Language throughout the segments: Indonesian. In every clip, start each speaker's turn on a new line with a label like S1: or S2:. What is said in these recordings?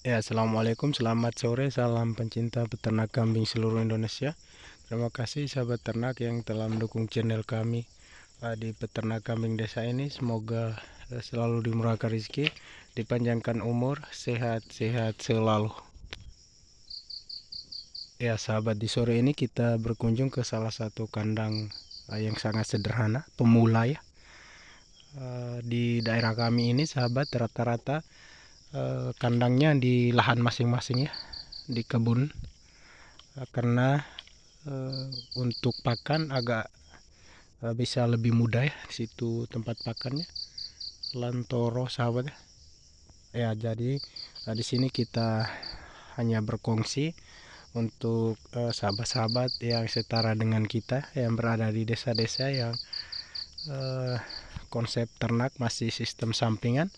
S1: Ya, assalamualaikum, selamat sore, salam pencinta peternak kambing seluruh Indonesia. Terima kasih sahabat ternak yang telah mendukung channel kami di peternak kambing desa ini. Semoga selalu dimurahkan rezeki, dipanjangkan umur, sehat-sehat selalu. Ya sahabat, di sore ini kita berkunjung ke salah satu kandang yang sangat sederhana, pemula ya. Di daerah kami ini sahabat, rata-rata kandangnya di lahan masing-masing ya, di kebun. Karena untuk pakan agak bisa lebih mudah ya, situ tempat pakannya Lantoro sahabat ya. Ya, jadi di sini kita hanya berkongsi untuk sahabat-sahabat yang setara dengan kita yang berada di desa-desa yang konsep ternak masih sistem sampingan,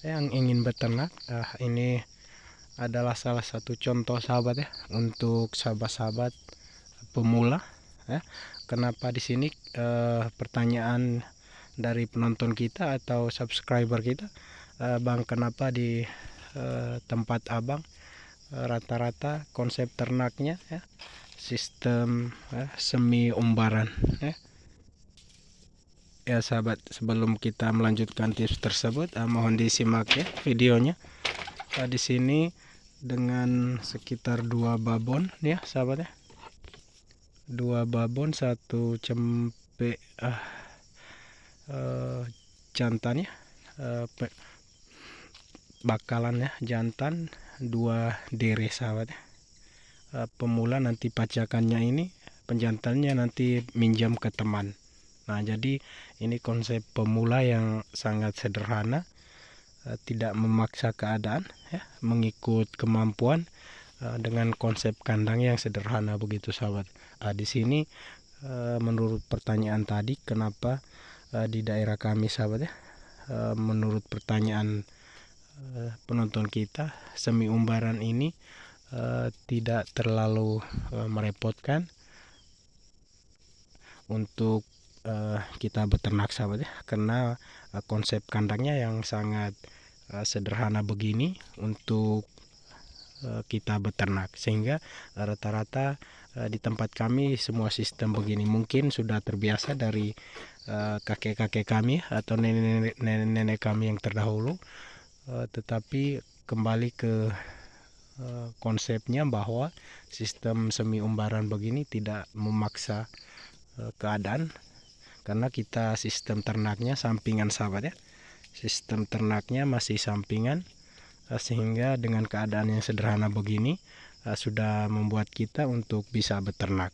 S1: yang ingin beternak. Ini adalah salah satu contoh sahabat ya, untuk sahabat-sahabat pemula ya. Kenapa di sini pertanyaan dari penonton kita atau subscriber kita, Bang, kenapa di tempat Abang rata-rata konsep ternaknya ya, sistem semi umbaran ya. Ya sahabat, sebelum kita melanjutkan tips tersebut, mohon disimak ya videonya. Di sini dengan sekitar 2 babon ya sahabat ya, 2 babon, 1 cempe jantan ya, bakalan ya jantan, 2 dere sahabat ya. Pemula nanti pacakannya ini, penjantannya nanti minjam ke teman. Nah, jadi ini konsep pemula yang sangat sederhana, tidak memaksa keadaan ya, mengikut kemampuan, dengan konsep kandang yang sederhana begitu sahabat. Di sini menurut pertanyaan tadi, kenapa di daerah kami sahabat ya, menurut pertanyaan penonton kita, semi umbaran ini tidak terlalu merepotkan untuk kita beternak sahabat ya, karena konsep kandangnya yang sangat sederhana begini untuk kita beternak, sehingga rata-rata di tempat kami semua sistem begini. Mungkin sudah terbiasa dari kakek-kakek kami atau nenek-nenek kami yang terdahulu, tetapi kembali ke konsepnya bahwa sistem semi umbaran begini tidak memaksa keadaan, karena kita sistem ternaknya sampingan sahabat ya, sistem ternaknya masih sampingan, sehingga dengan keadaan yang sederhana begini sudah membuat kita untuk bisa beternak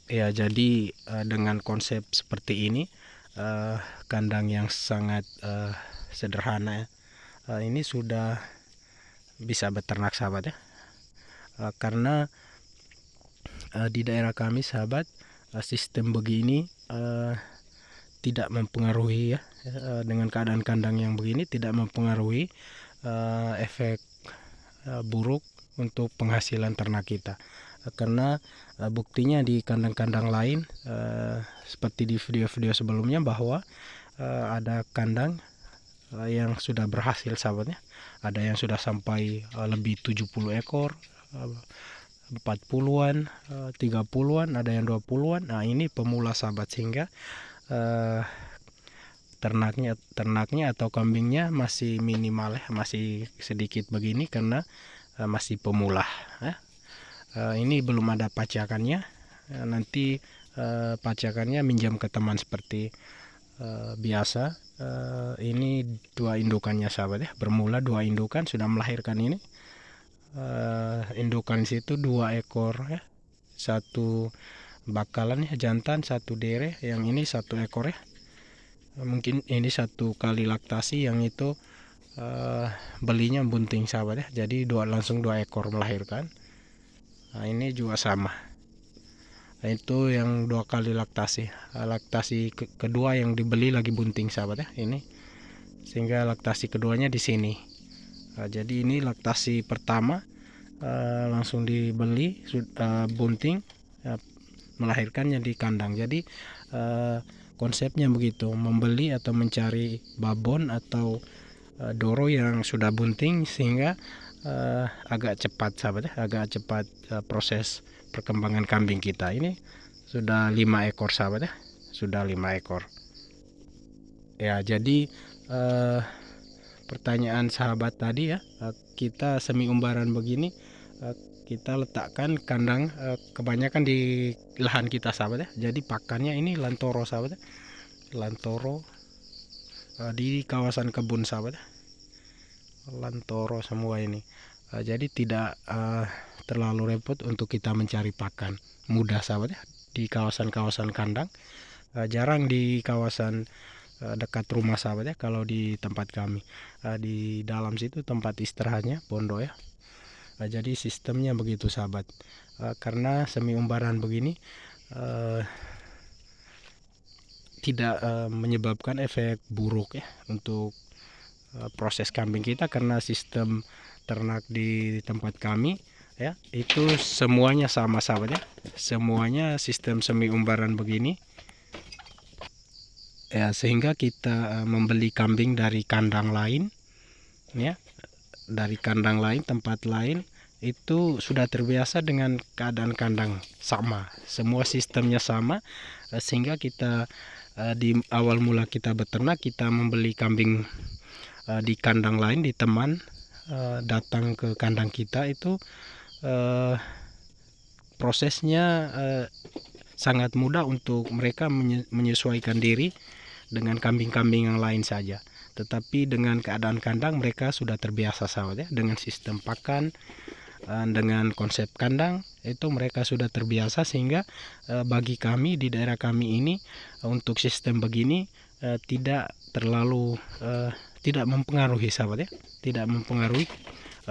S1: ya. Jadi dengan konsep seperti ini, kandang yang sangat sederhana ini sudah bisa beternak sahabat ya. Karena di daerah kami sahabat, sistem begini tidak mempengaruhi ya, dengan keadaan kandang yang begini tidak mempengaruhi efek buruk untuk penghasilan ternak kita. Karena buktinya di kandang-kandang lain, seperti di video-video sebelumnya, bahwa ada kandang yang sudah berhasil sahabatnya, ada yang sudah sampai lebih 70 ekor, 40-an, 30-an, ada yang 20-an. Nah, ini pemula sahabat, sehingga ternaknya atau kambingnya masih minimal ya, masih sedikit begini karena masih pemula ya. Ini belum ada pacakannya, nanti pacakannya minjam ke teman seperti biasa. Ini 2 indukannya sahabat ya, bermula 2 indukan sudah melahirkan ini. Indukan situ 2 ekor ya, 1 bakalan ya jantan, 1 dere, yang ini 1 ekor ya. Mungkin ini 1 kali laktasi, yang itu belinya bunting sahabat ya, jadi langsung 2 ekor melahirkan. Nah, ini juga sama. Nah, itu yang 2 kali laktasi. Laktasi kedua yang dibeli lagi bunting sahabat ya, ini, sehingga laktasi keduanya di sini. Jadi ini laktasi pertama langsung dibeli bunting, melahirkannya di kandang. Jadi konsepnya begitu, membeli atau mencari babon atau doro yang sudah bunting, sehingga agak cepat sahabat ya, agak cepat proses perkembangan kambing kita. Ini sudah 5 ekor sahabat ya, sudah 5 ekor ya. Jadi pertanyaan sahabat tadi ya, kita semi umbaran begini, kita letakkan kandang kebanyakan di lahan kita sahabat ya. Jadi pakannya ini lantoro sahabat ya, lantoro di kawasan kebun sahabat ya, lantoro semua ini. Jadi tidak terlalu repot untuk kita mencari pakan, mudah sahabat ya, di kawasan-kawasan kandang. Jarang di kawasan dekat rumah sahabat ya. Kalau di tempat kami di dalam situ tempat istirahatnya pondok ya. Jadi sistemnya begitu sahabat. Karena semi umbaran begini tidak menyebabkan efek buruk ya untuk proses kambing kita, karena sistem ternak di tempat kami ya itu semuanya sama sahabat ya, semuanya sistem semi umbaran begini ya, sehingga kita membeli kambing dari kandang lain ya, dari kandang lain, tempat lain, itu sudah terbiasa dengan keadaan kandang sama, semua sistemnya sama, sehingga kita di awal mula kita beternak, kita membeli kambing di kandang lain, di teman datang ke kandang kita, itu prosesnya sangat mudah untuk mereka menyesuaikan diri dengan kambing-kambing yang lain saja. Tetapi dengan keadaan kandang mereka sudah terbiasa sahabat ya, dengan sistem pakan, dengan konsep kandang itu mereka sudah terbiasa, sehingga bagi kami di daerah kami ini untuk sistem begini tidak terlalu tidak mempengaruhi sahabat ya, tidak mempengaruhi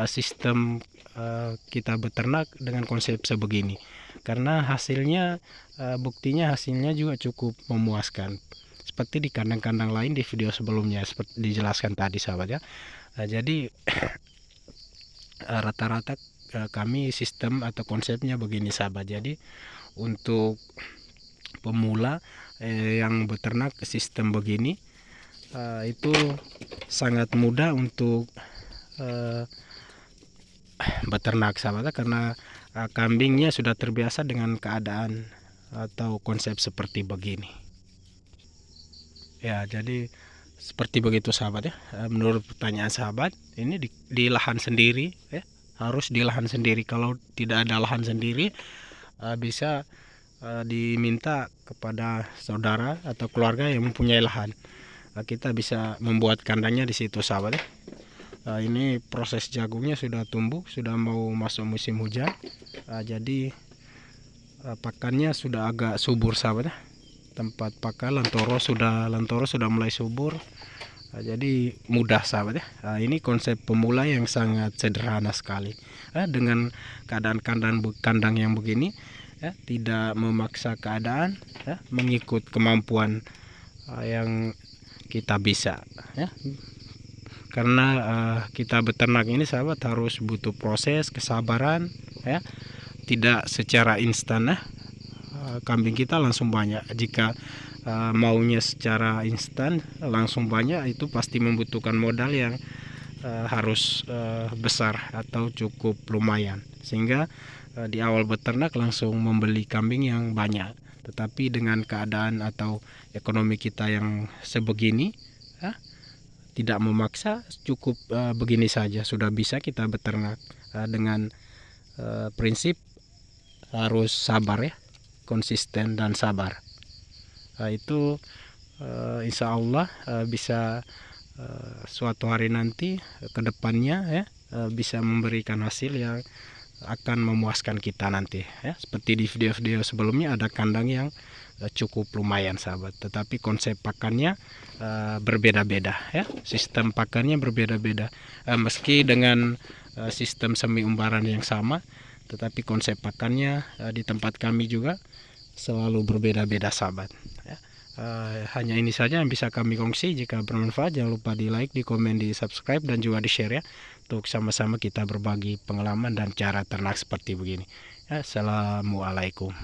S1: sistem kita beternak dengan konsep sebegini, karena hasilnya buktinya hasilnya juga cukup memuaskan seperti di kandang-kandang lain di video sebelumnya seperti dijelaskan tadi sahabat ya. Jadi rata-rata kami sistem atau konsepnya begini sahabat. Jadi untuk pemula yang beternak sistem begini itu sangat mudah untuk beternak sahabat, karena kambingnya sudah terbiasa dengan keadaan atau konsep seperti begini ya. Jadi seperti begitu sahabat ya. Menurut pertanyaan sahabat, ini di lahan sendiri ya, harus di lahan sendiri. Kalau tidak ada lahan sendiri bisa diminta kepada saudara atau keluarga yang mempunyai lahan. Kita bisa membuat kandangnya di situ sahabat ya. Ini proses jagungnya sudah tumbuh, sudah mau masuk musim hujan. Jadi pakannya sudah agak subur sahabat ya. Tempat pakan lantoro sudah mulai subur. Jadi mudah sahabat ya. Ini konsep pemula yang sangat sederhana sekali. Dengan keadaan kandang yang begini ya, tidak memaksa keadaan ya, mengikut kemampuan yang kita bisa ya. Karena kita beternak ini sahabat harus butuh proses, kesabaran ya, tidak secara instan ya. Kambing kita langsung banyak. Jika maunya secara instan langsung banyak, itu pasti membutuhkan modal yang harus besar atau cukup lumayan, sehingga di awal beternak langsung membeli kambing yang banyak. Tetapi dengan keadaan atau ekonomi kita yang sebegini ya, tidak memaksa, cukup begini saja sudah bisa kita beternak dengan prinsip harus sabar ya, konsisten dan sabar. Itu insya Allah bisa suatu hari nanti ke depannya ya, bisa memberikan hasil yang akan memuaskan kita nanti ya. Seperti di video-video sebelumnya ada kandang yang cukup lumayan sahabat, tetapi konsep pakannya berbeda-beda ya, sistem pakannya berbeda-beda. Meski dengan sistem semi umbaran yang sama, tetapi konsep pakannya di tempat kami juga selalu berbeda-beda sahabat ya. Hanya ini saja yang bisa kami kongsi. Jika bermanfaat jangan lupa di like, di komen, di subscribe, dan juga di share ya, untuk sama-sama kita berbagi pengalaman dan cara ternak seperti begini ya. Assalamualaikum.